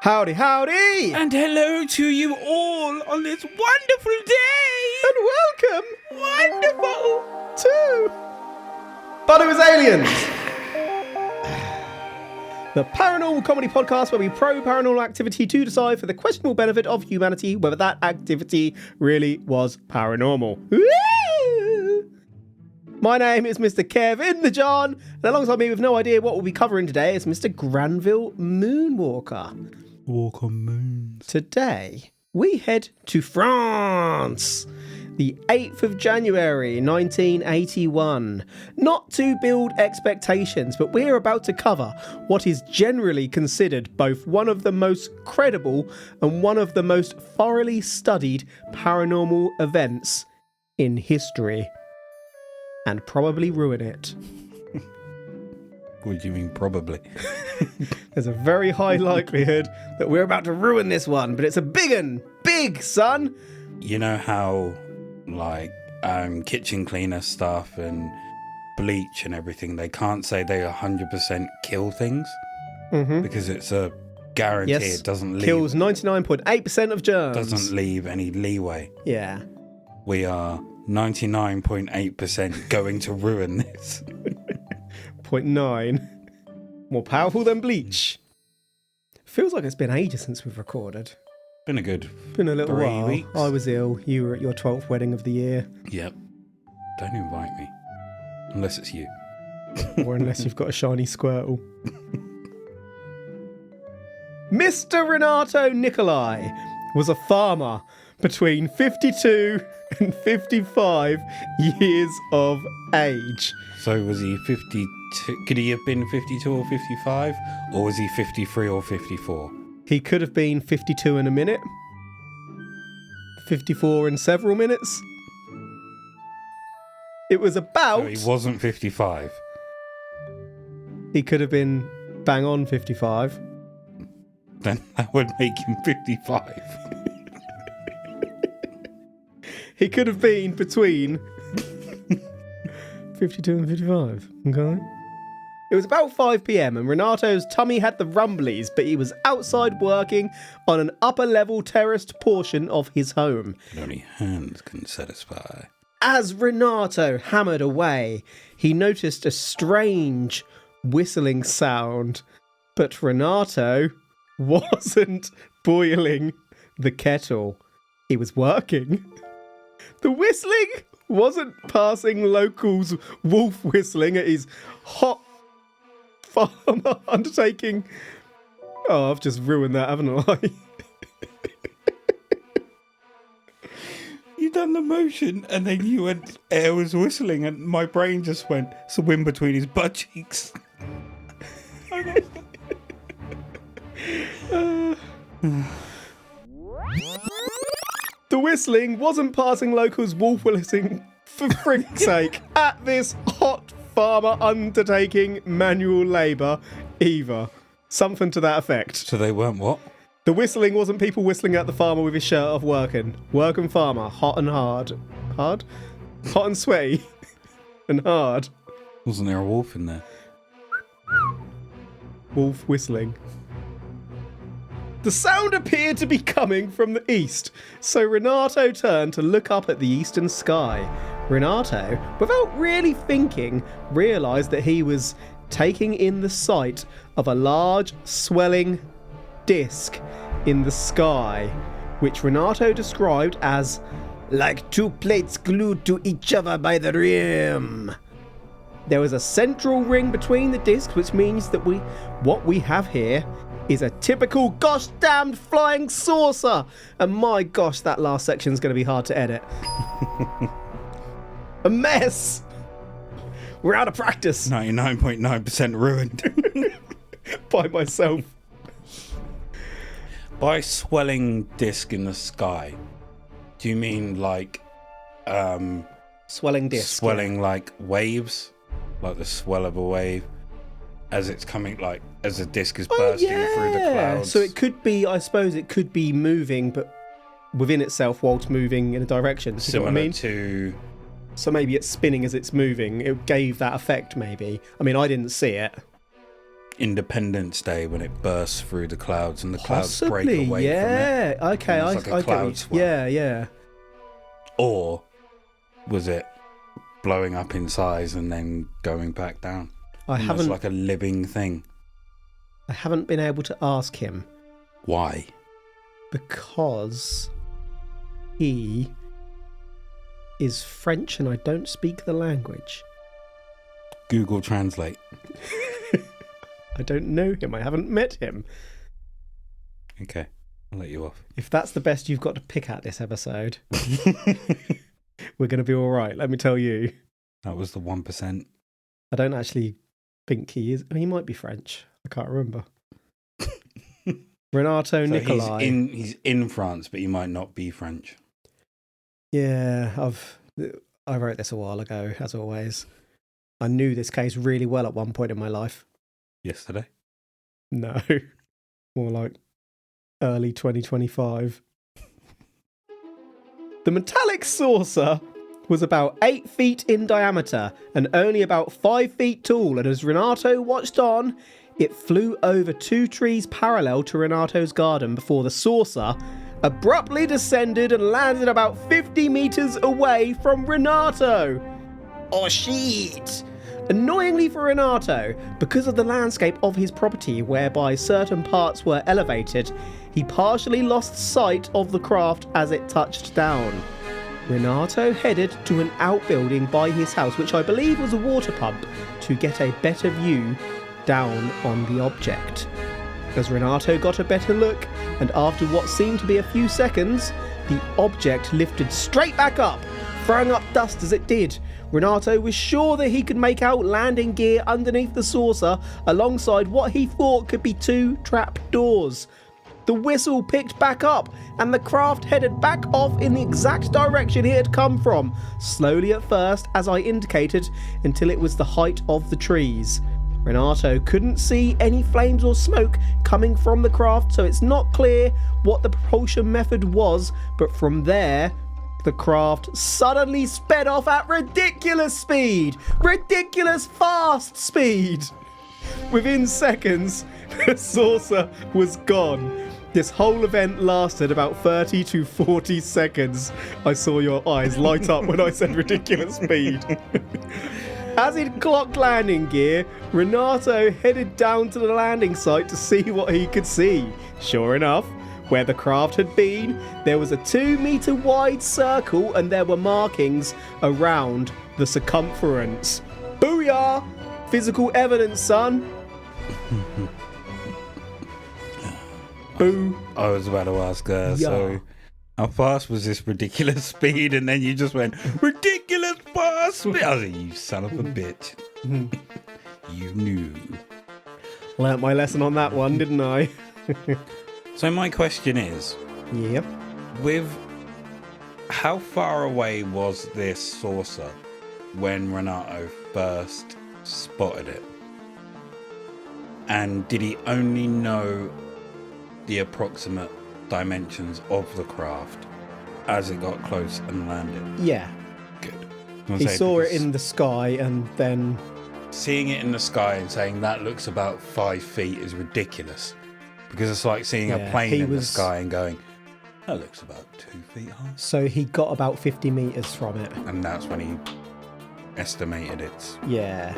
Howdy, howdy! And hello to you all on this wonderful day! And welcome! Wonderful! To... But it was aliens! The paranormal comedy podcast where we probe paranormal activity to decide for the questionable benefit of humanity whether that activity really was paranormal. Woo! My name is Mr. Kevin the John, and alongside me with no idea what we'll be covering today is Mr. Granville Moonwalker. Walk on moons. Today, we head to France, the 8th of January 1981. Not to build expectations, but we're about to cover what is generally considered both one of the most credible and one of the most thoroughly studied paranormal events in history. And probably ruin it. What do you mean, probably? There's a very high likelihood that we're about to ruin this one, but it's a big un. Big, son! You know how, like, kitchen cleaner stuff and bleach and everything, they can't say they 100% kill things? Mm-hmm. Because it's a guarantee. Yes, it doesn't leave. Kills 99.8% of germs. Doesn't leave any leeway. Yeah. We are 99.8% going to ruin this. 0.9. More powerful than bleach. Feels like it's been ages since we've recorded. Been a good Been a little 3 while. weeks. I was ill. You were at your 12th wedding of the year. Yep. Don't invite me. Unless it's you. Or unless you've got a shiny Squirtle. Mr. Renato Nicolai was a farmer between 52 and 55 years of age. So was he 52? Could he have been 52 or 55? Or was he 53 or 54? He could have been 52 in a minute. 54 in several minutes. It was about... So he wasn't 55. He could have been bang on 55. Then that would make him 55. He could have been between 52 and 55. Okay. It was about 5 p.m. and Renato's tummy had the rumblies, but he was outside working on an upper level terraced portion of his home. But only hands can satisfy. As Renato hammered away, he noticed a strange whistling sound, but Renato wasn't boiling the kettle. He was working. The whistling wasn't passing locals' wolf whistling at his hot farmer undertaking. Oh, I've just ruined that, haven't I? You done the motion and then you went, air was whistling and my brain just went, it's a wind between his butt cheeks. The whistling wasn't passing locals' wolf whistling for frick's sake at this hot farmer undertaking manual labour either. Something to that effect. So they weren't what? The whistling wasn't people whistling at the farmer with his shirt off working. Working farmer, hot and hard. Hard? Hot and sweaty. And hard. Wasn't there a wolf in there? Wolf whistling. The sound appeared to be coming from the east, so Renato turned to look up at the eastern sky. Renato, without really thinking, realised that he was taking in the sight of a large, swelling disc in the sky, which Renato described as like two plates glued to each other by the rim. There was a central ring between the discs, which means that what we have here is a typical gosh damned flying saucer. And my gosh, that last section's going to be hard to edit. A mess. We're out of practice. 99.9% ruined. By myself. By swelling disc in the sky, do you mean like Swelling disc. swelling like waves? Like the swell of a wave as it's coming, like as the disc is bursting through the clouds. So it could be, I suppose it could be moving, but within itself whilst moving in a direction. Do you know what I mean? To... So maybe it's spinning as it's moving. It gave that effect, maybe. I mean, I didn't see it. Independence Day when it bursts through the clouds and the clouds break Possibly, away yeah. from it. Okay, It's like a I cloud get you. swirl. Yeah. Or was it blowing up in size and then going back down? Almost like a living thing. I haven't been able to ask him. Why? Because he is French and I don't speak the language. Google Translate. I don't know him. I haven't met him. Okay, I'll let you off. If that's the best you've got to pick at this episode, we're going to be all right, let me tell you. That was the 1%. I don't actually think he is. I mean, he might be French. I can't remember. Renato Nicolai. He's in France, but he might not be French. Yeah, I wrote this a while ago, as always. I knew this case really well at one point in my life. Yesterday? No, more like early 2025. The metallic saucer was about 8 feet in diameter and only about 5 feet tall, and as Renato watched on, it flew over 2 trees parallel to Renato's garden before the saucer abruptly descended and landed about 50 meters away from Renato. Oh shit! Annoyingly for Renato, because of the landscape of his property whereby certain parts were elevated, he partially lost sight of the craft as it touched down. Renato headed to an outbuilding by his house, which I believe was a water pump, to get a better view down on the object. As Renato got a better look, and after what seemed to be a few seconds, the object lifted straight back up, throwing up dust as it did. Renato was sure that he could make out landing gear underneath the saucer alongside what he thought could be 2 trap doors. The whistle picked back up and the craft headed back off in the exact direction it had come from, slowly at first, as I indicated, until it was the height of the trees. Renato couldn't see any flames or smoke coming from the craft, so it's not clear what the propulsion method was, but from there, the craft suddenly sped off at ridiculous speed! Ridiculous fast speed! Within seconds, the saucer was gone. This whole event lasted about 30 to 40 seconds. I saw your eyes light up when I said ridiculous speed. As it clocked landing gear, Renato headed down to the landing site to see what he could see. Sure enough, where the craft had been, there was a 2-meter wide circle and there were markings around the circumference. Booyah! Physical evidence, son. Boo. I was about to ask her, so how fast was this ridiculous speed? And then you just went, ridiculous fast speed. I was like, you son of a bitch. You knew. Learnt my lesson on that one, didn't I? So my question is, Yep. with how far away was this saucer when Renato first spotted it? And did he only know the approximate dimensions of the craft as it got close and landed? Yeah. Good. He saw it in the sky and then... Seeing it in the sky and saying that looks about 5 feet is ridiculous. Because it's like seeing a plane in the sky and going, that looks about 2 feet high. So he got about 50 metres from it. And that's when he estimated it. Yeah.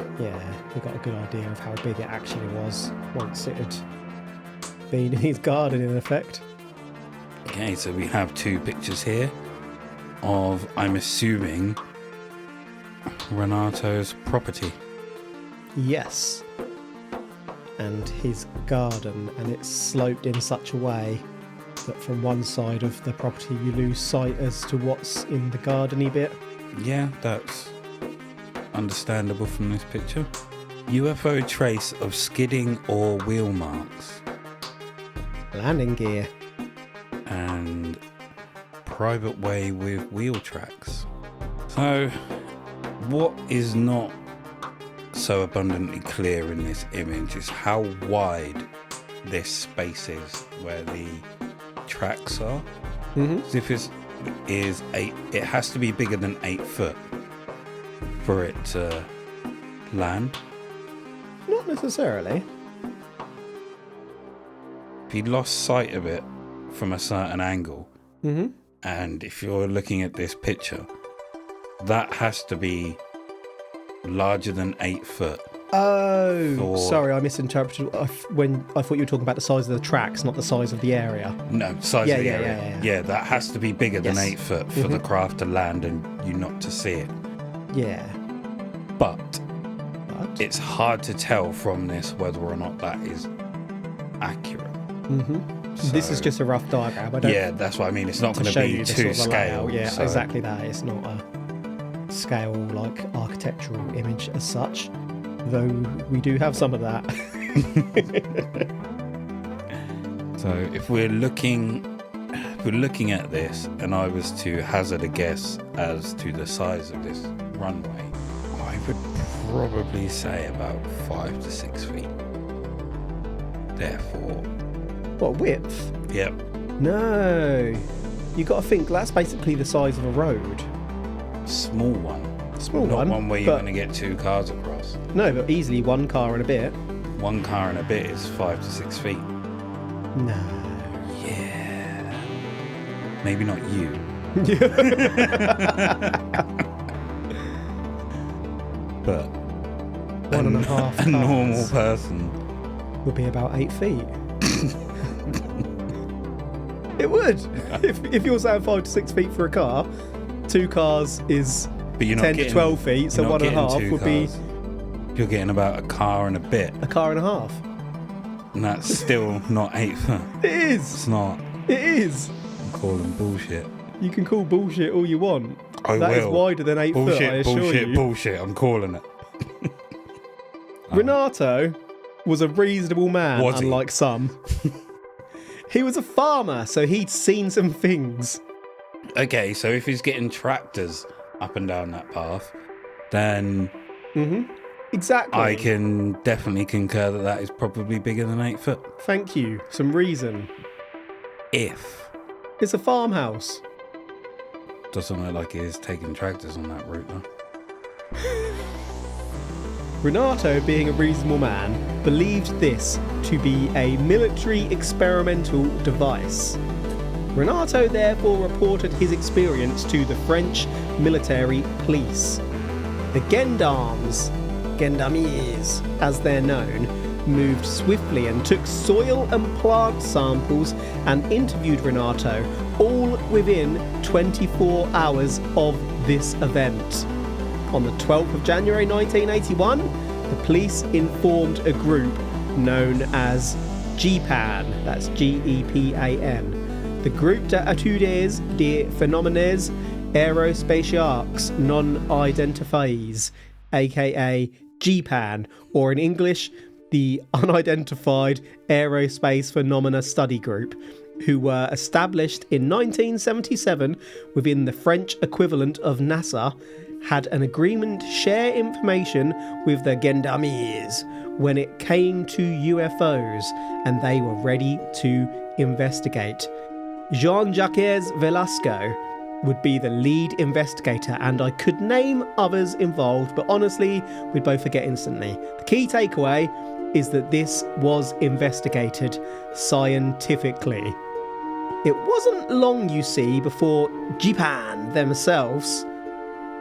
He got a good idea of how big it actually was once it had been in his garden, in effect. Okay, so we have 2 pictures here of, I'm assuming, Renato's property. Yes. And his garden, and it's sloped in such a way that from one side of the property you lose sight as to what's in the gardeny bit. Yeah, that's understandable from this picture. UFO trace of skidding or wheel marks. Landing gear. And private way with wheel tracks. So, what is not so abundantly clear in this image is how wide this space is where the tracks are. As if it has to be bigger than 8 foot for it to land. Not necessarily. if you lost sight of it from a certain angle, and if you're looking at this picture, that has to be larger than 8 foot. Oh, sorry, I misinterpreted. When I thought you were talking about the size of the tracks, not the size of the area. No, size of the area. Yeah, that has to be bigger than 8 foot for the craft to land and you not to see it. Yeah. But it's hard to tell from this whether or not that is accurate. So, this is just a rough diagram. That's what I mean. It's not going to be to scale. Yeah, so. Exactly that. It's not a scale like architectural image as such, though we do have some of that. So if we're looking at this, and I was to hazard a guess as to the size of this runway, I would probably say about 5 to 6 feet. Therefore, what, width? Yep. No, you got to think that's basically the size of a road. Small one. Not one where you're going to get 2 cars across. No, but easily 1 car and a bit. 1 car and a bit is 5 to 6 feet. No. Yeah. Maybe not you. But 1.5 a normal person would be about 8 feet. It would. If you're saying 5 to 6 feet for a car, 2 cars is 10 to 12 feet, so 1.5 would be... You're getting about a car and a bit. A car and a half. And that's still not 8 foot. It is. It's not. It is. I'm calling bullshit. You can call bullshit all you want. That will. Is wider than 8 foot, I assure you. Bullshit. I'm calling it. Renato was a reasonable man, unlike some. He was a farmer, so he'd seen some things. Okay, so if he's getting tractors up and down that path, then... Exactly. I can definitely concur that is probably bigger than 8 foot. Thank you. Some reason. If. It's a farmhouse. Doesn't look like he's taking tractors on that route, though. Renato, being a reasonable man, believed this to be a military experimental device. Renato therefore reported his experience to the French military police. The gendarmes, as they're known, moved swiftly and took soil and plant samples and interviewed Renato, all within 24 hours of this event. On the 12th of January 1981, the police informed a group known as GEPAN, that's G-E-P-A-N, the Groupe d'Études des Phénomènes Aérospatiaux Non-Identifiés, aka GEPAN, or in English, the Unidentified Aerospace Phenomena Study Group, who were established in 1977 within the French equivalent of NASA, had an agreement to share information with the gendarmes when it came to UFOs, and they were ready to investigate. Jean-Jacques Velasco would be the lead investigator, and I could name others involved, but honestly, we'd both forget instantly. The key takeaway is that this was investigated scientifically. It wasn't long, you see, before GEPAN themselves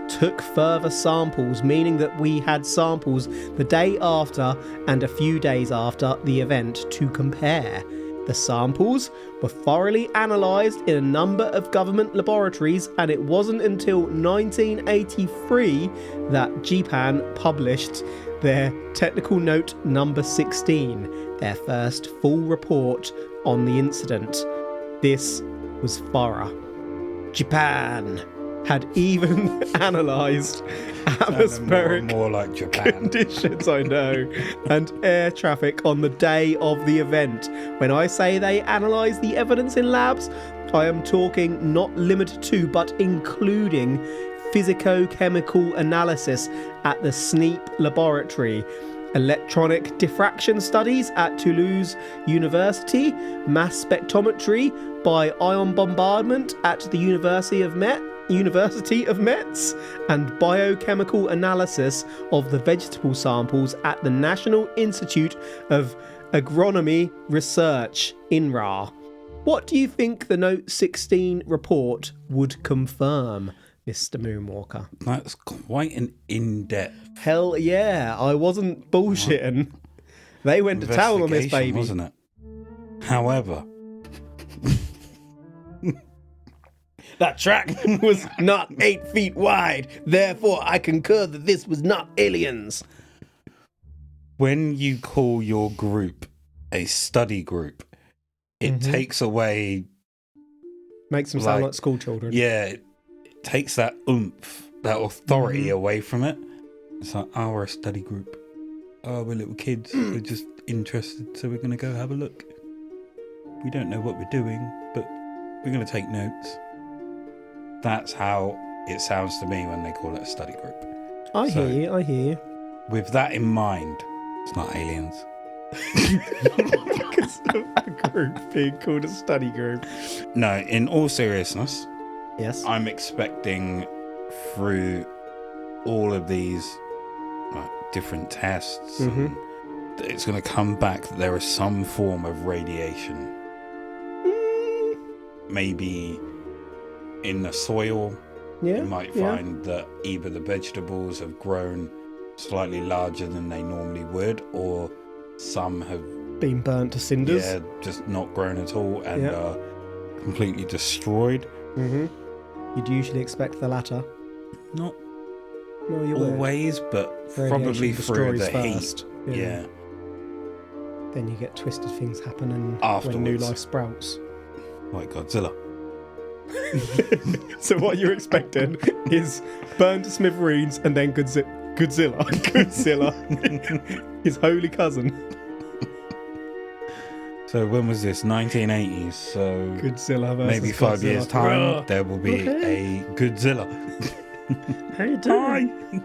took further samples, meaning that we had samples the day after and a few days after the event to compare. The samples were thoroughly analysed in a number of government laboratories, and it wasn't until 1983 that GEPAN published their Technical Note number 16, their first full report on the incident. This was thorough. GEPAN had even analysed atmospheric more like Japan conditions, I know, and air traffic on the day of the event. When I say they analysed the evidence in labs, I am talking not limited to, but including physico-chemical analysis at the SNEEP laboratory, electronic diffraction studies at Toulouse University, mass spectrometry by ion bombardment at the University of Metz, and biochemical analysis of the vegetable samples at the National Institute of Agronomy Research, INRA. What do you think the Note 16 report would confirm, Mr. Moonwalker? That's quite an in-depth Hell yeah, I wasn't bullshitting. They went to town on this baby. Wasn't it? However, that track was not 8 feet wide. Therefore, I concur that this was not aliens. when you call your group a study group, it takes away... Makes them sound like school children. Yeah, it takes that oomph, that authority away from it. It's like, oh, we're a study group. Oh, we're little kids. We're just interested, so we're going to go have a look. We don't know what we're doing, but we're going to take notes. That's how it sounds to me when they call it a study group. I hear you. With that in mind, it's not aliens. Because of a group being called a study group. No, in all seriousness, Yes. I'm expecting through all of these different tests, and that it's going to come back that there is some form of radiation. Maybe in the soil, you might find that either the vegetables have grown slightly larger than they normally would, or some have Been burnt to cinders. Yeah, just not grown at all and are completely destroyed. You'd usually expect the latter. Not No, you always, but probably through the first. heat. Yeah. Then you get twisted things happen and Afterwards. when new life sprouts. Like Godzilla. So what you're expecting is burned to smithereens and then Godzilla. His holy cousin. So when was this? 1980s. So Godzilla versus maybe 5 years' time, Godzilla. there will be a Godzilla. How you doing?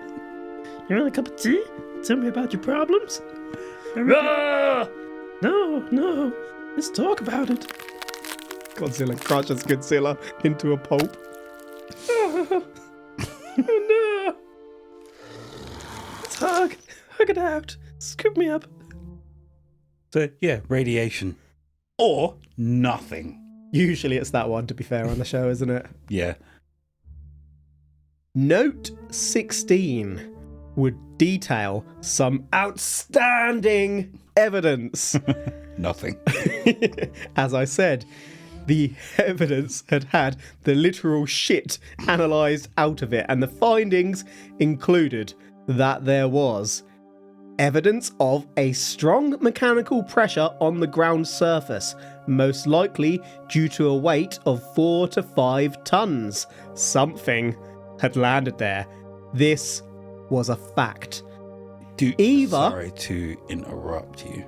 You want a cup of tea? Tell me about your problems. No. Let's talk about it. Godzilla crushes Godzilla into a pulp. Oh no! Let's hug it out. Scoop me up. So yeah, radiation. Or nothing. Usually it's that one, to be fair, on the show, isn't it? Yeah. Note 16 would detail some outstanding evidence. Nothing. As I said, the evidence had the literal shit analysed out of it, and the findings included that there was evidence of a strong mechanical pressure on the ground surface, most likely due to a weight of 4 to 5 tons. Something had landed there. This was a fact. Sorry to interrupt you.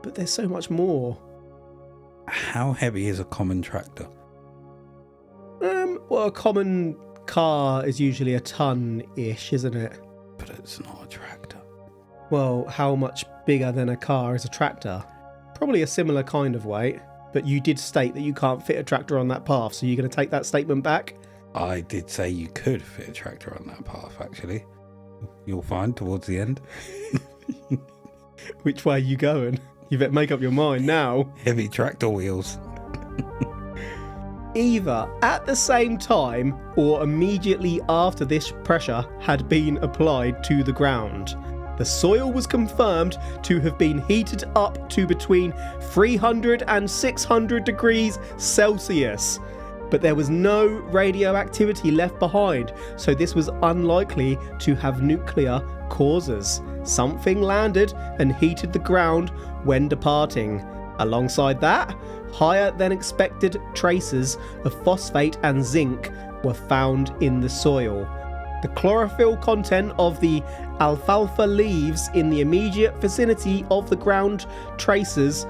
But there's so much more. How heavy is a common tractor? Well, a common car is usually a ton-ish, isn't it? But it's not a tractor. Well, how much bigger than a car is a tractor? Probably a similar kind of weight, but you did state that you can't fit a tractor on that path, so you're going to take that statement back? I did say you could fit a tractor on that path, actually. You'll find towards the end. Which way are you going? You better make up your mind now. Heavy tractor wheels. Either at the same time or immediately after this pressure had been applied to the ground, the soil was confirmed to have been heated up to between 300 and 600 degrees Celsius. But there was no radioactivity left behind, so this was unlikely to have nuclear causes. Something landed and heated the ground when departing. Alongside that, higher than expected traces of phosphate and zinc were found in the soil. The chlorophyll content of the alfalfa leaves in the immediate vicinity of the ground traces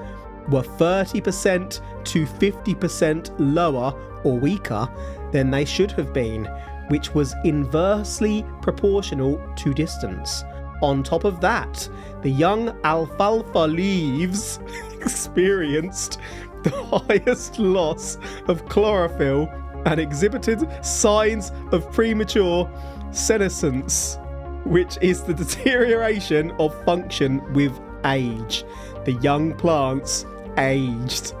were 30% to 50% lower or weaker than they should have been, which was inversely proportional to distance. On top of that, the young alfalfa leaves experienced the highest loss of chlorophyll and exhibited signs of premature senescence, which is the deterioration of function with age. the young plants aged.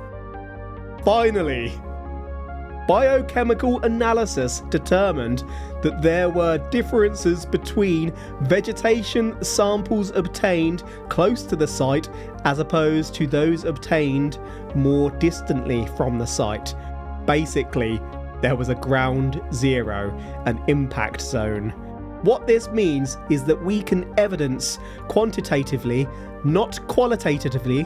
Finally, biochemical analysis determined that there were differences between vegetation samples obtained close to the site as opposed to those obtained more distantly from the site. Basically, there was a ground zero, an impact zone. What this means is that we can evidence quantitatively, not qualitatively,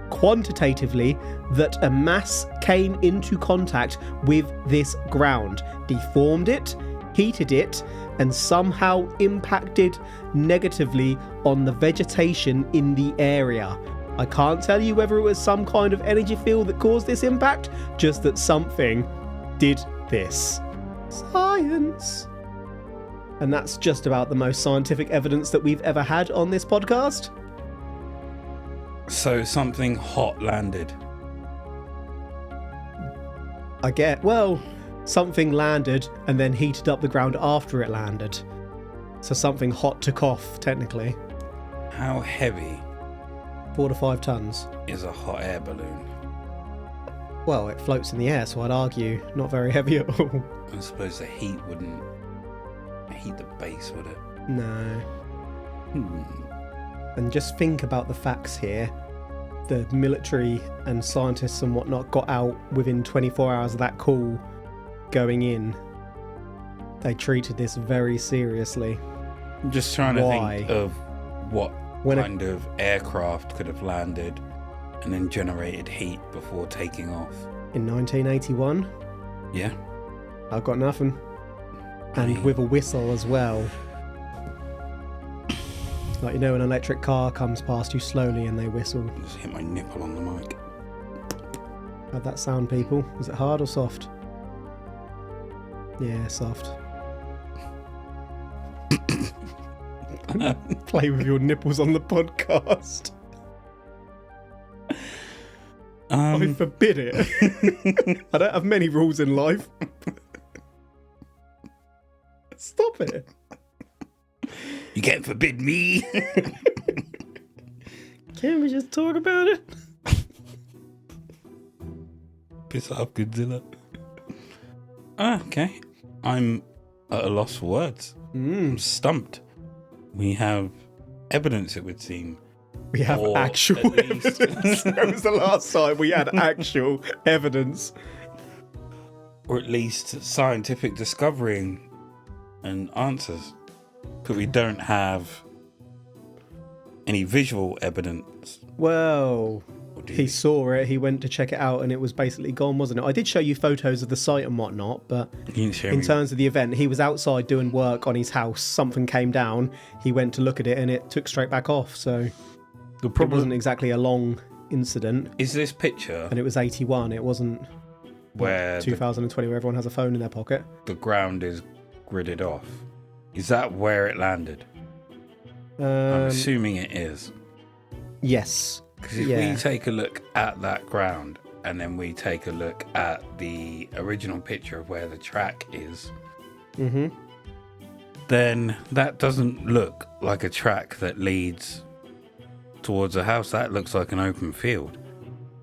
quantitatively, that a mass came into contact with this ground, deformed it, heated it, and somehow impacted negatively on the vegetation in the area. I can't tell you whether it was some kind of energy field that caused this impact, just that something did this. Science. And that's just about the most scientific evidence that we've ever had on this podcast. So something hot landed. Something landed and then heated up the ground after it landed. So something hot took off, technically. How heavy 4 to 5 tons. is a hot air balloon? Well, it floats in the air, so I'd argue not very heavy at all. I suppose the heat wouldn't heat the base, would it? No. And just think about the facts here. The military and scientists and whatnot got out within 24 hours of that call going in. They treated this very seriously. I'm just trying to Why? think of what kind of aircraft could have landed and then generated heat before taking off. In 1981, Yeah. I've got nothing. And with a whistle as well. Like, you know, an electric car comes past you slowly and they whistle. Just hit my nipple on the mic. How'd that sound, people? Was it hard or soft? Yeah, soft. Play with your nipples on the podcast. I forbid it. I don't have many rules in life. Stop it. You can't forbid me. Can't we just talk about it? Piss off, Godzilla. Okay. I'm at a loss for words. I'm stumped. We have evidence, it would seem. We have Or actual at least- evidence. That was the last time we had actual evidence. Or at least scientific discovery and answers. But we don't have any visual evidence. Well, Or do he we? saw it, he went to check it out, and it was basically gone, wasn't it? I did show you photos of the site and whatnot, but You didn't show in me. terms of the event, he was outside doing work on his house. Something came down, he went to look at it, and it took straight back off. So The it problem wasn't exactly a long incident, is this picture and it was 81. It wasn't where 2020 where everyone has a phone in their pocket. the ground is gridded off. Is that where it landed? I'm assuming it is. Yes. Because if Yeah. we take a look at that ground and then we take a look at the original picture of where the track is, then that doesn't look like a track that leads towards a house. That looks like an open field.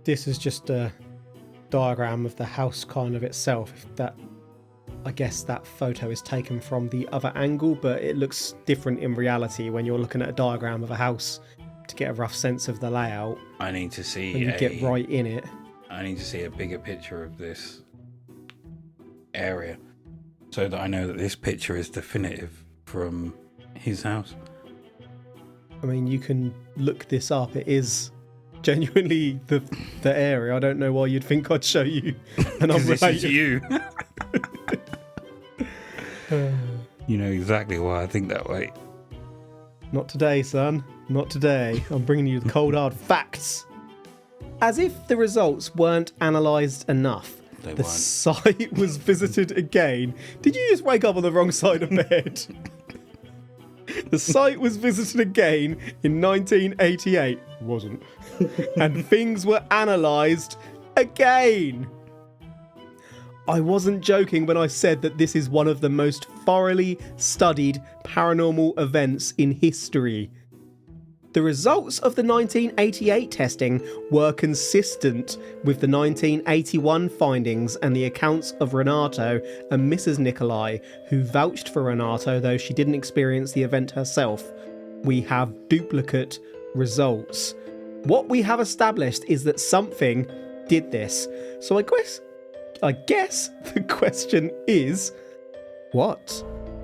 This is just a diagram of the house kind of itself. If that, I guess that photo is taken from the other angle, but it looks different in reality when you're looking at a diagram of a house to get a rough sense of the layout. I need to see And you get right in it. I need to see a bigger picture of this area so that I know that this picture is definitive from his house. I mean, you can look this up. It is genuinely the area. I don't know why you'd think I'd show you an Because this is unrelated. you. You know exactly why I think that way. Not today, son. Not today. I'm bringing you the cold hard facts. As if the results weren't analysed enough, They the weren't. site was visited again. Did you just wake up on the wrong side of bed? The site was visited again in 1988. Wasn't. And things were analysed again. I wasn't joking when I said that this is one of the most thoroughly studied paranormal events in history. The results of the 1988 testing were consistent with the 1981 findings and the accounts of Renato and Mrs. Nicolai, who vouched for Renato, though she didn't experience the event herself. We have duplicate results. What we have established is that something did this. So I guess the question is, what?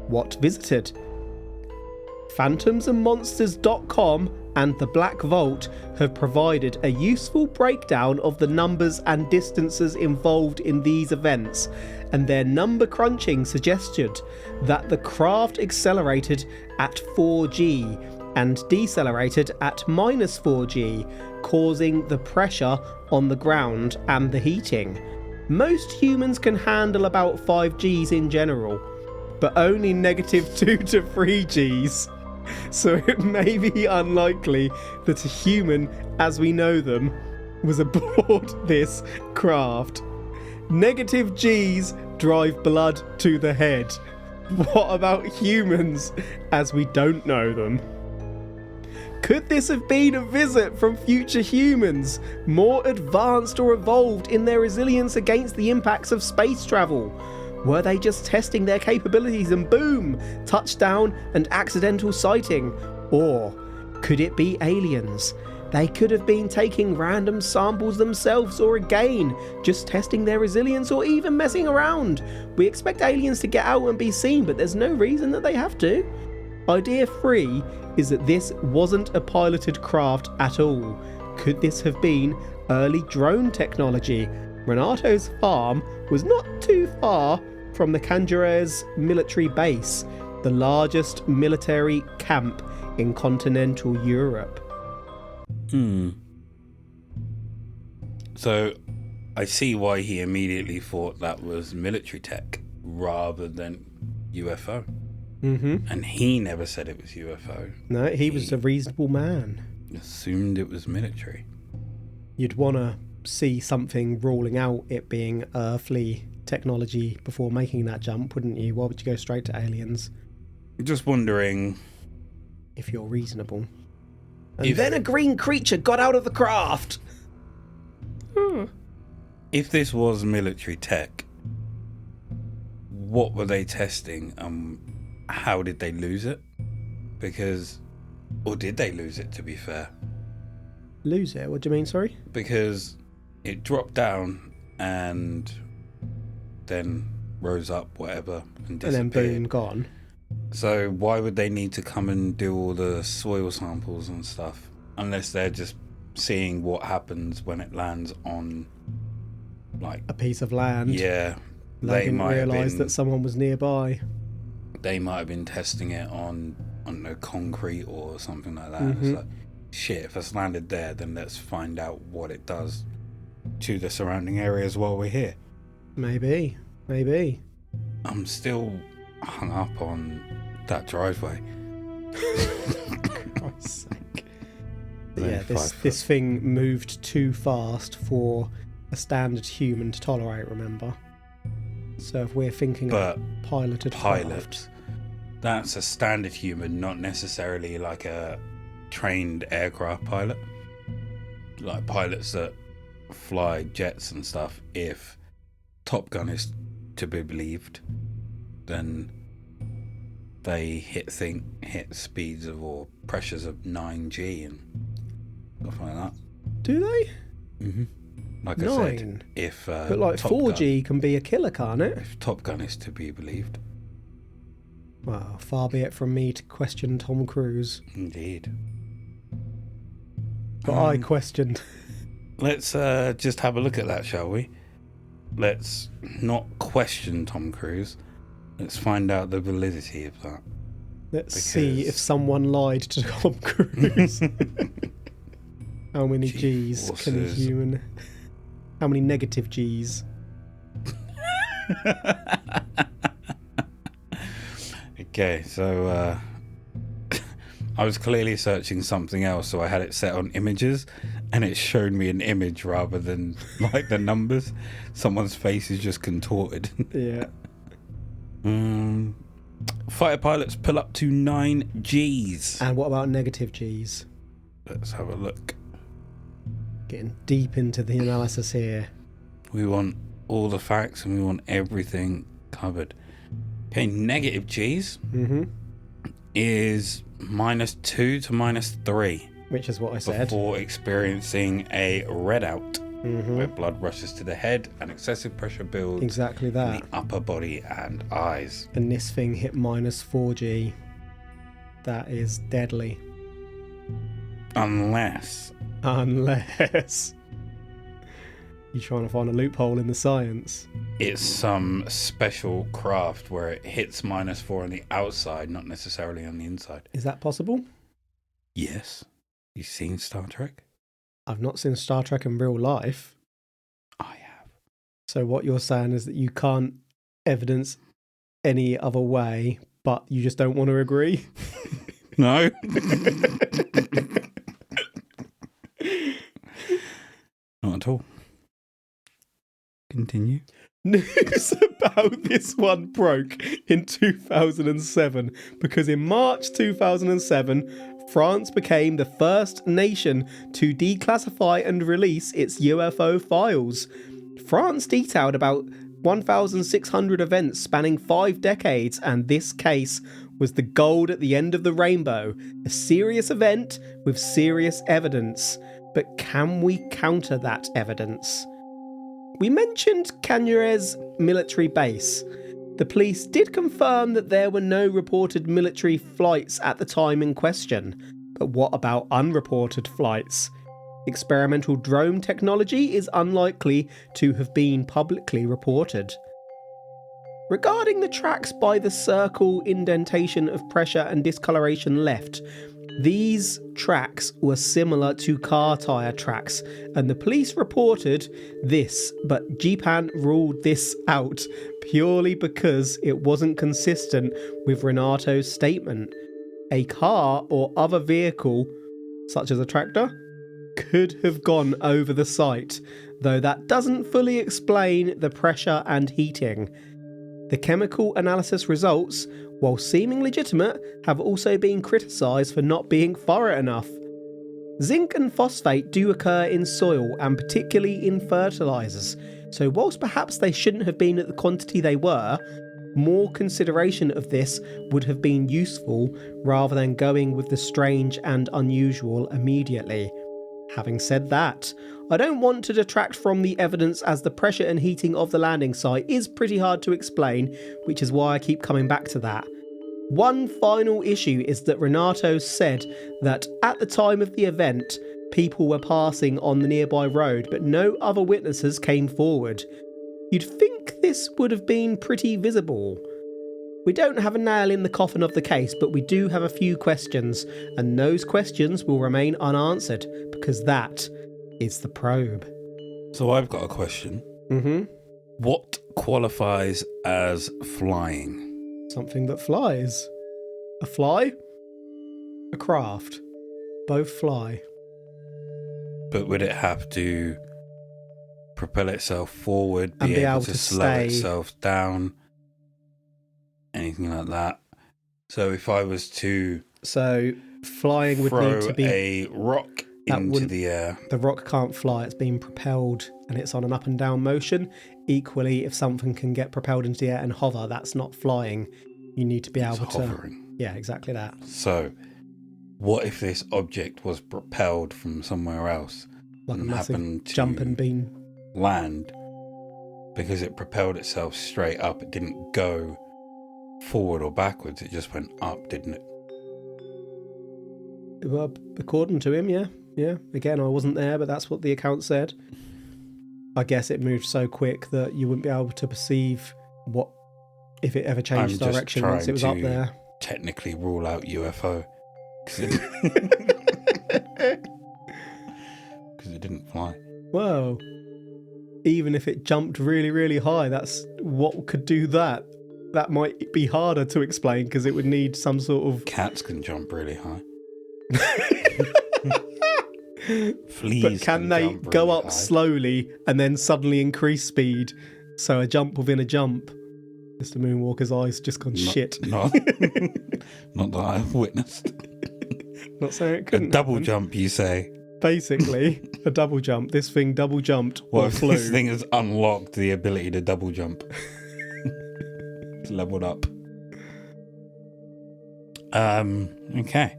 What visited? Phantomsandmonsters.com and the Black Vault have provided a useful breakdown of the numbers and distances involved in these events, and their number crunching suggested that the craft accelerated at 4G and decelerated at -4G, causing the pressure on the ground and the heating. Most humans can handle about 5Gs in general, but only -2 to 3Gs. So it may be unlikely that a human, as we know them, was aboard this craft. -Gs drive blood to the head. What about humans, as we don't know them? Could this have been a visit from future humans, more advanced or evolved in their resilience against the impacts of space travel? Were they just testing their capabilities and boom, touchdown and accidental sighting? Or could it be aliens? They could have been taking random samples themselves, or again, just testing their resilience or even messing around. We expect aliens to get out and be seen, but there's no reason that they have to. Idea 3 is that this wasn't a piloted craft at all. Could this have been early drone technology? Renato's farm was not too far from the Cangeres military base, the largest military camp in continental Europe. So I see why he immediately thought that was military tech rather than UFO. And he never said it was UFO. No, he was a reasonable man. Assumed it was military. You'd want to see something ruling out it being earthly technology before making that jump, wouldn't you? Why would you go straight to aliens? Just wondering if you're reasonable. And then a green creature got out of the craft. If this was military tech, what were they testing? How did they lose it? Or did they lose it, to be fair? Lose it? What do you mean, sorry? Because it dropped down and then rose up, whatever, and disappeared. And then boom, gone. So why would they need to come and do all the soil samples and stuff? Unless they're just seeing what happens when it lands on, like, a piece of land. Yeah. They didn't realise that someone was nearby. They might have been testing it on, I don't know, concrete or something like that. It's like, shit, if it's landed there, then let's find out what it does to the surrounding areas while we're here. Maybe. I'm still hung up on that driveway. For Christ's sake. Yeah, this thing moved too fast for a standard human to tolerate, remember? So if we're thinking of piloted craft, that's a standard human, not necessarily like a trained aircraft pilot. Like pilots that fly jets and stuff, if Top Gun is to be believed, then they hit speeds of or pressures of 9G and stuff like that. Do they? Like 9? I said, if but like Top 4G Gun can be a killer, can't it? If Top Gun is to be believed. Well, far be it from me to question Tom Cruise. Indeed. But I questioned. Let's just have a look at that, shall we? Let's not question Tom Cruise. Let's find out the validity of that. Let's see if someone lied to Tom Cruise. How many G's can a human... How many negative G's? Okay, so I was clearly searching something else, so I had it set on images, and it showed me an image rather than like the numbers. Someone's face is just contorted. Yeah. Fighter pilots pull up to 9 Gs. And what about negative Gs? Let's have a look. Getting deep into the analysis here. We want all the facts and we want everything covered. Okay, negative G's is -2 to -3. Which is what I said. Before experiencing a readout, where blood rushes to the head and excessive pressure builds Exactly in that. the upper body and eyes. And this thing hit -4G. That is deadly. Unless you're trying to find a loophole in the science. it's some special craft where it hits -4 on the outside, not necessarily on the inside. Is that possible? Yes. You've seen Star Trek? I've not seen Star Trek in real life. I have. So what you're saying is that you can't evidence any other way, but you just don't want to agree? No. Not at all. Continue. News about this one broke in 2007 because in March 2007, France became the first nation to declassify and release its UFO files. France detailed about 1,600 events spanning 5 decades, and this case was the gold at the end of the rainbow. A serious event with serious evidence. But can we counter that evidence? We mentioned Cannes military base. The police did confirm that there were no reported military flights at the time in question. But what about unreported flights? Experimental drone technology is unlikely to have been publicly reported. Regarding the tracks by the circle indentation of pressure and discoloration left, these tracks were similar to car tyre tracks, and the police reported this, but GPAN ruled this out purely because it wasn't consistent with Renato's statement. A car or other vehicle, such as a tractor, could have gone over the site, though that doesn't fully explain the pressure and heating. The chemical analysis results, while seeming legitimate, have also been criticised for not being thorough enough. Zinc and phosphate do occur in soil and particularly in fertilisers, so whilst perhaps they shouldn't have been at the quantity they were, more consideration of this would have been useful rather than going with the strange and unusual immediately. Having said that, I don't want to detract from the evidence, as the pressure and heating of the landing site is pretty hard to explain, which is why I keep coming back to that. One final issue is that Renato said that at the time of the event, people were passing on the nearby road, but no other witnesses came forward. You'd think this would have been pretty visible. We don't have a nail in the coffin of the case, but we do have a few questions, and those questions will remain unanswered, because that is the probe. So I've got a question. What qualifies as flying? Something that flies. A fly? A craft. Both fly. But would it have to propel itself forward, And be able to slow stay. itself down, anything like that? So if I was to So flying would throw need to be... a rock That into wouldn't- the air, The rock can't fly, it's being propelled and it's on an up and down motion. Equally, if something can get propelled into the air and hover, that's not flying. You need to be it's able to... hovering. Yeah, exactly that. So what if this object was propelled from somewhere else Like a and massive happened to jumping bean. land? Because it propelled itself straight up, it didn't go forward or backwards, it just went up, didn't it? Well, according to him, yeah. Yeah. Again, I wasn't there, but that's what the account said. I guess it moved so quick that you wouldn't be able to perceive what... if it ever changed I'm just direction once it was up trying there. technically rule out UFO because it didn't fly. Well, even if it jumped really, really high, that's what could do that. That might be harder to explain because it would need some sort of... Cats can jump really high. Fleas But can they jump go really up high. slowly and then suddenly increase speed? So a jump within a jump. Mr. Moonwalker's eyes just gone shit. Not that I've witnessed. Not saying it A couldn't double happen. jump, you say? Basically, a double jump. This thing double jumped Well, or if flew. this thing has unlocked the ability to double jump. It's leveled up. Okay.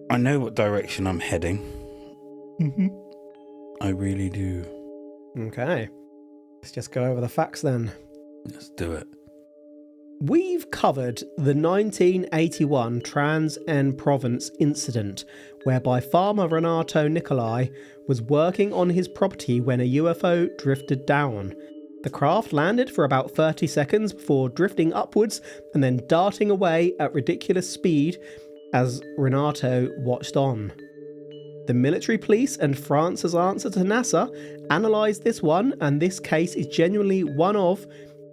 I know what direction I'm heading. Mm-hmm. I really do. Okay. Let's just go over the facts then. Let's do it. We've covered the 1981 Trans En Provence incident, whereby farmer Renato Nicolai was working on his property when a UFO drifted down. The craft landed for about 30 seconds before drifting upwards and then darting away at ridiculous speed as Renato watched on. The military police and France's answer to NASA analysed this one, and this case is genuinely one of,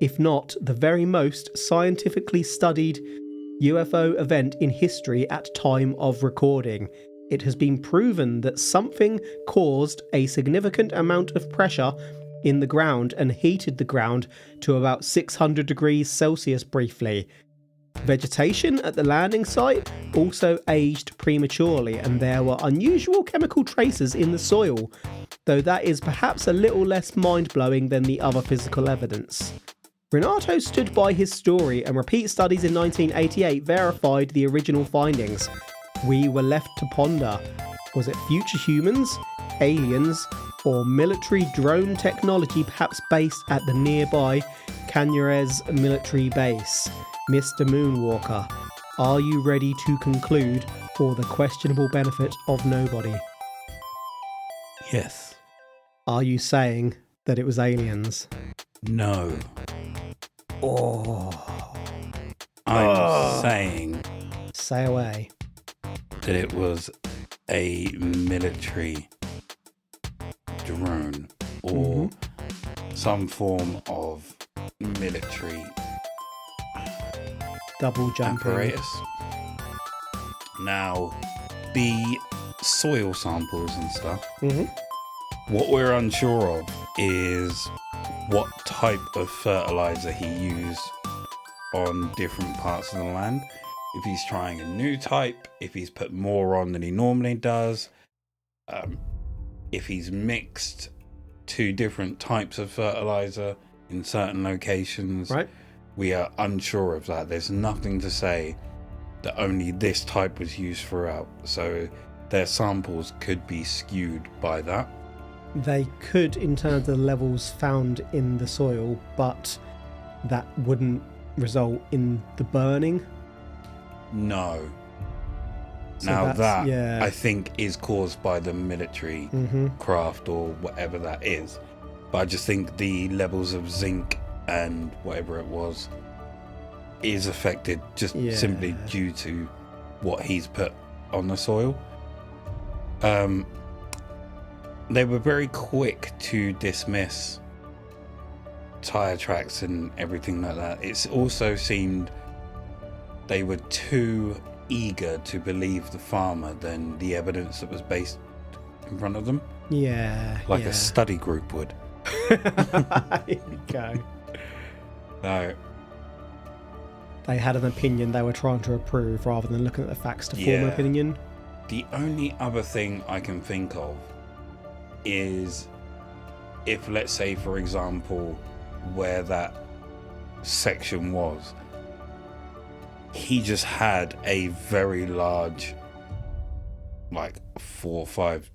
if not the very most scientifically studied UFO event in history at time of recording. It has been proven that something caused a significant amount of pressure in the ground and heated the ground to about 600 degrees Celsius briefly. Vegetation at the landing site also aged prematurely, and there were unusual chemical traces in the soil, though that is perhaps a little less mind-blowing than the other physical evidence. Renato stood by his story, and repeat studies in 1988 verified the original findings. We were left to ponder. Was it future humans, aliens, or military drone technology perhaps based at the nearby Canyarez military base? Mr. Moonwalker, are you ready to conclude for the questionable benefit of nobody? Yes. Are you saying that it was aliens? No. Oh. I'm saying Say away. that it was a military drone or some form of military Double jumping. apparatus. Now, the soil samples and stuff, what we're unsure of is what type of fertilizer he used on different parts of the land. If he's trying a new type, if he's put more on than he normally does, if he's mixed two different types of fertilizer in certain locations. Right. We are unsure of that. There's nothing to say that only this type was used throughout. So their samples could be skewed by that. They could in terms of the levels found in the soil, but that wouldn't result in the burning. No. So Now that, yeah. I think, is caused by the military craft or whatever that is. But I just think the levels of zinc and whatever it was is affected just simply due to what he's put on the soil. They were very quick to dismiss tire tracks and everything like that. It's also seemed they were too eager to believe the farmer than the evidence that was based in front of them. Yeah. Like a study group would. Here we go. No. They had an opinion they were trying to approve rather than looking at the facts to form an opinion. The only other thing I can think of is if, let's say, for example, where that section was, he just had a very large, like 4 or 5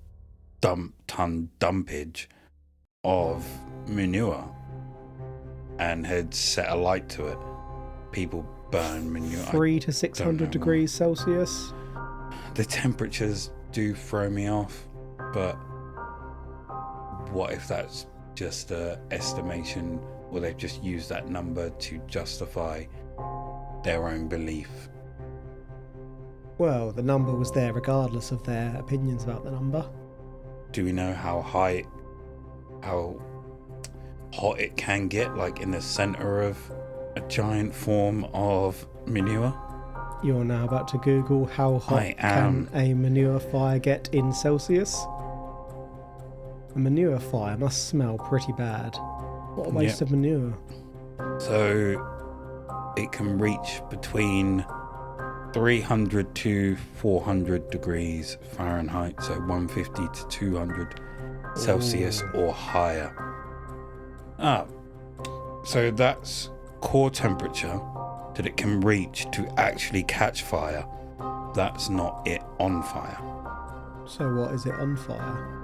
ton dumpage of manure and had set a light to it. People burn manure. 300 to 600 degrees Celsius. The temperatures do throw me off, but what if that's just a estimation, or they've just used that number to justify their own belief? Well, the number was there regardless of their opinions about the number. Do we know how hot it can get, like in the center of a giant form of manure? You're now about to Google how hot can a manure fire get in Celsius? A manure fire must smell pretty bad. What a waste of manure. So it can reach between 300 to 400 degrees Fahrenheit, so 150 to 200 Celsius or higher. So that's core temperature that it can reach to actually catch fire. That's not it on fire. So what is it on fire?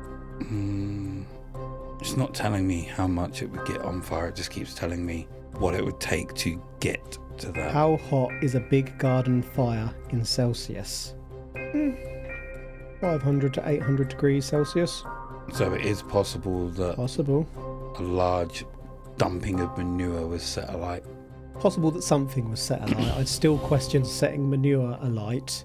It's not telling me how much it would get on fire. It just keeps telling me what it would take to get to that. How hot is a big garden fire in Celsius? 500 to 800 degrees Celsius. So it is possible that a large dumping of manure was set alight. Possible that something was set alight. I'd still question setting manure alight.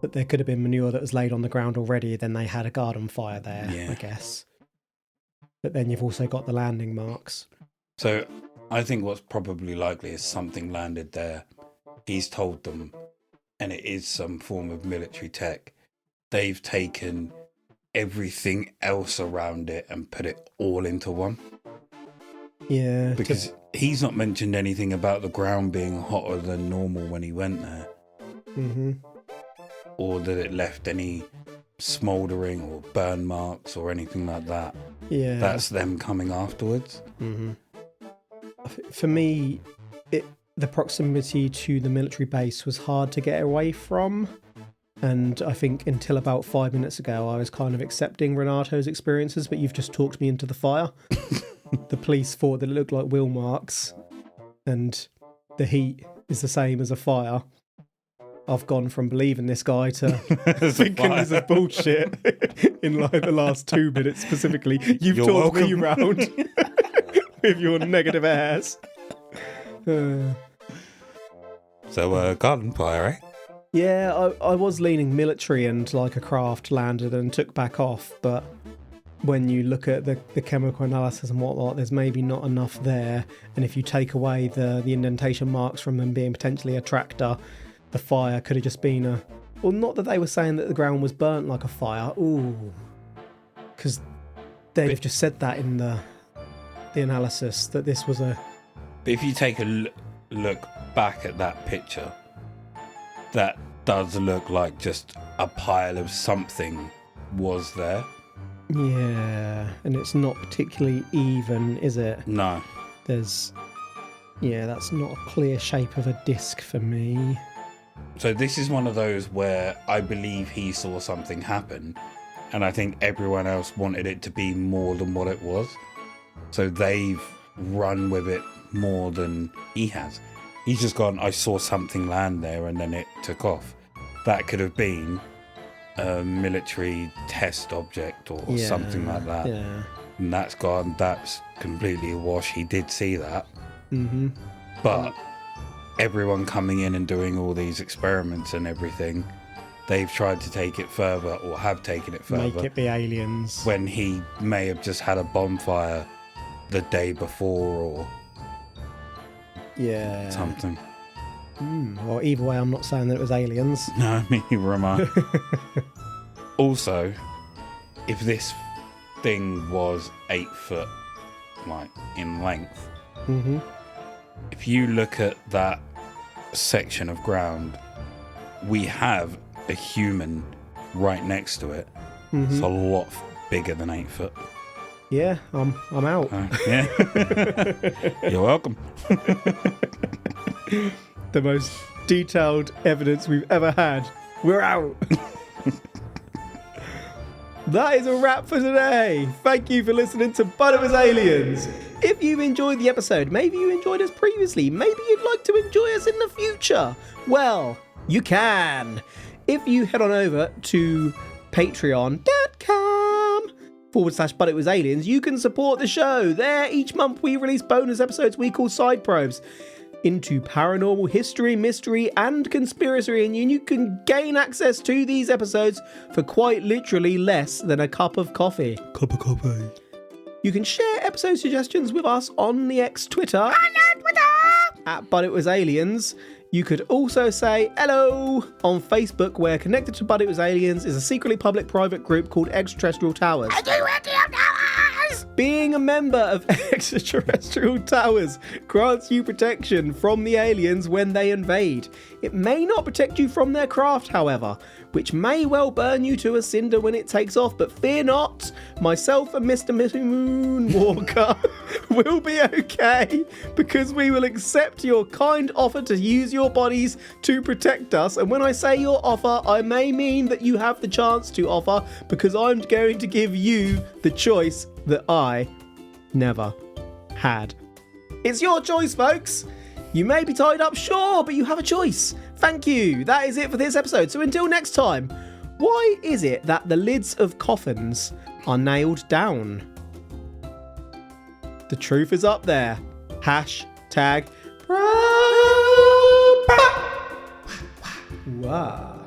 That there could have been manure that was laid on the ground already, then they had a garden fire there, I guess. But then you've also got the landing marks. So I think what's probably likely is something landed there. He's told them, and it is some form of military tech. They've taken everything else around it and put it all into one. Yeah. Because he's not mentioned anything about the ground being hotter than normal when he went there. Mm-hmm. Or that it left any smouldering or burn marks or anything like that. Yeah. That's them coming afterwards. Mm-hmm. For me, the proximity to the military base was hard to get away from. And I think until about 5 minutes ago, I was kind of accepting Renato's experiences, but you've just talked me into the fire. The police thought that it looked like wheel marks and the heat is the same as a fire. I've gone from believing this guy to thinking this is bullshit in like the last 2 minutes specifically. You're talked me round with your negative ass. So, garden fire, eh? Yeah, I was leaning military and like a craft landed and took back off, but when you look at the chemical analysis and whatnot, there's maybe not enough there. And if you take away the indentation marks from them being potentially a tractor, the fire could have just been well, not that they were saying that the ground was burnt like a fire. Ooh. Because they'd have just said that in the analysis, that this was a... But if you take a look back at that picture, that does look like just a pile of something was there. Yeah, and it's not particularly even, is it? No. That's not a clear shape of a disc for me. So this is one of those where I believe he saw something happen, and I think everyone else wanted it to be more than what it was. So they've run with it more than he has. He's just gone, I saw something land there, and then it took off. That could have been a military test object or something like that. Yeah. And that's gone, that's completely a wash. He did see that. Mm-hmm. But everyone coming in and doing all these experiments and everything, they've tried to take it further, or have taken it further. Make it be aliens. When he may have just had a bonfire the day before or something. Well, either way, I'm not saying that it was aliens. No, neither am I. Also, if this thing was 8 foot, like, in length, if you look at that section of ground, we have a human right next to it. It's a lot bigger than 8 foot. Yeah, I'm out. Yeah. You're welcome. The most detailed evidence we've ever had. We're out. That is a wrap for today. Thank you for listening to But It Was Aliens. If you've enjoyed the episode, maybe you enjoyed us previously, maybe you'd like to enjoy us in the future, well, you can. If you head on over to patreon.com/But It Was Aliens, you can support the show. There, each month we release bonus episodes we call Side Probes into paranormal history, mystery, and conspiracy, and you can gain access to these episodes for quite literally less than a cup of coffee. You can share episode suggestions with us on the X Twitter at But It Was Aliens. You could also say hello on Facebook, where connected to But It Was Aliens is a secretly public private group called Extraterrestrial Towers. Being a member of extraterrestrial towers grants you protection from the aliens when they invade. It may not protect you from their craft, however, which may well burn you to a cinder when it takes off, but fear not, myself and Mr. Moonwalker will be okay, because we will accept your kind offer to use your bodies to protect us. And when I say your offer, I may mean that you have the chance to offer, because I'm going to give you the choice that I never had. It's your choice, folks. You may be tied up, sure, but you have a choice. Thank you. That is it for this episode. So until next time, why is it that the lids of coffins are nailed down? The truth is up there. Hashtag. Wow.